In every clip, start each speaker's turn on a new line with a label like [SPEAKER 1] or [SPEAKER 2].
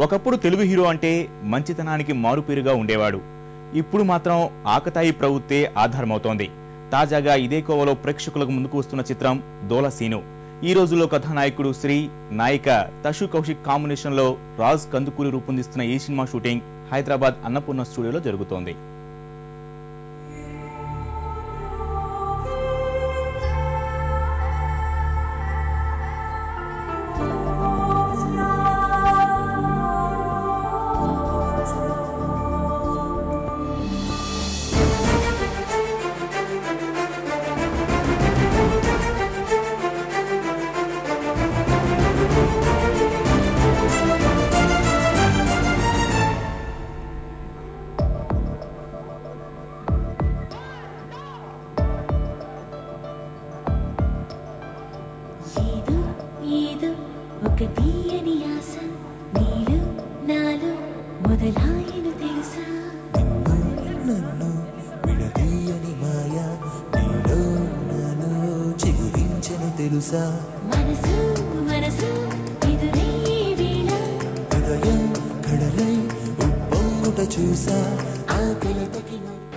[SPEAKER 1] ఒకప్పుడు తెలుగు హీరో అంటే మంచితనానికి మారుపేరుగా ఉండేవాడు. ఇప్పుడు మాత్రం ఆకతాయి ప్రవృత్తే ఆధారమవుతోంది. తాజాగా ఇదే కోవలో ప్రేక్షకులకు ముందుకు వస్తున్న చిత్రం దోల సీను. ఈ రోజుల్లో కథానాయకుడు శ్రీ, నాయిక తషు కౌశిక్ కాంబినేషన్ లో రాజ్ కందుకూరి రూపొందిస్తున్న ఈ సినిమా షూటింగ్ హైదరాబాద్ అన్నపూర్ణ స్టూడియోలో జరుగుతోంది.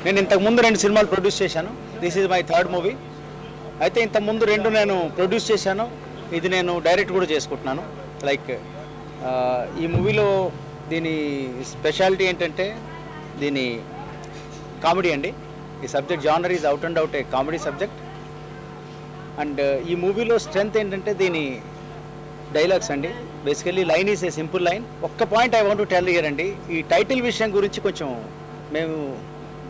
[SPEAKER 2] నేను ఇంతకు ముందు 2 సినిమాలు ప్రొడ్యూస్ చేశాను. This is my 3rd movie. అయితే ఇంతకు ముందు 2 నేను ప్రొడ్యూస్ చేశాను. ఇది నేను డైరెక్ట్ కూడా చేసుకుంటున్నాను. లైక్ ఈ మూవీలో దీని స్పెషాలిటీ ఏంటంటే దీని కామెడీ అండి. ఈ subject genre is out and out a comedy subject. And ఈ మూవీలో స్ట్రెంగ్త్ ఏంటంటే దీని డైలాగ్స్ అండి. Basically line is a simple line. ఒక్క point I want to tell here అండి. ఈ టైటిల్ విషయం గురించి కొంచెం మేము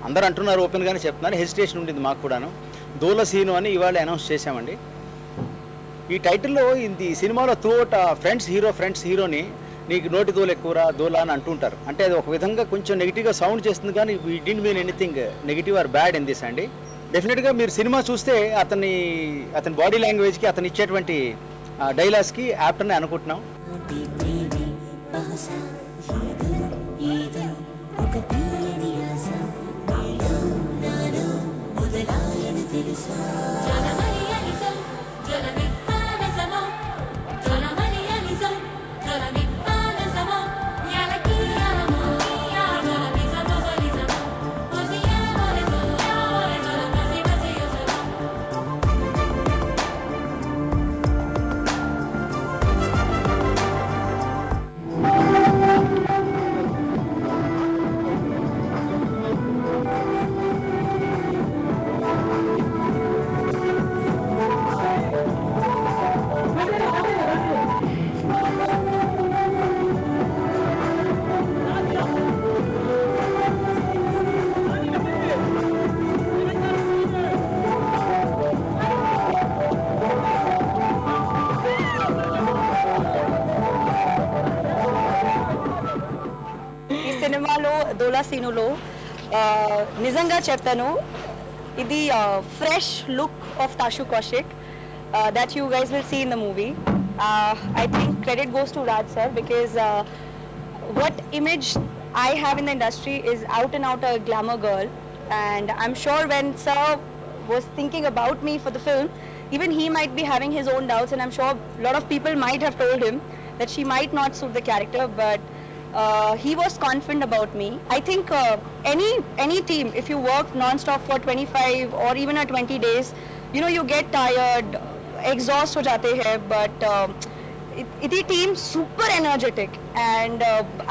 [SPEAKER 2] అందరూ అంటున్నారు, ఓపెన్గానే చెప్తున్నారు, హెసిటేషన్ ఉండింది మాకు కూడాను. దోల సీను అని ఇవాళ అనౌన్స్ చేశామండి. ఈ టైటిల్లో ఈ సినిమాలో త్రూఅవుట్ ఫ్రెండ్స్ హీరోని నీకు నోటి దోల ఎక్కువరా దోల అని అంటుంటారు. అంటే అది ఒక విధంగా కొంచెం నెగిటివ్గా సౌండ్ చేస్తుంది, కానీ we didn't mean anything negative or bad in this అండి. డెఫినెట్గా మీరు సినిమా చూస్తే అతని బాడీ లాంగ్వేజ్కి అతను ఇచ్చేటువంటి డైలాగ్స్కి యాప్ట్ అని అనుకుంటున్నాం.
[SPEAKER 3] సినిమాలో దోలా సీనులో నిజంగా చెప్తాను, ఇది fresh look of Tashu Kaushik that you guys will see in the movie. I think credit goes to Raj sir, because what image I have in the industry is out and out a glamour girl, and I'm sure when sir was thinking about me for the film, even he might be having his own doubts, and I'm sure a lot of people might have told him that she might not suit the character, but he was confident about me. I think any team, if you work non-stop for 25 or even 20 days, you know, you get tired, exhaust ho jate hai, but the team super energetic, and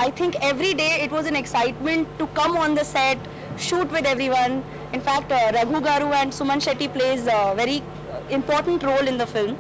[SPEAKER 3] I think every day it was an excitement to come on the set, shoot with everyone. In fact, Raghu Garu and Suman Shetty plays a very important role in the film.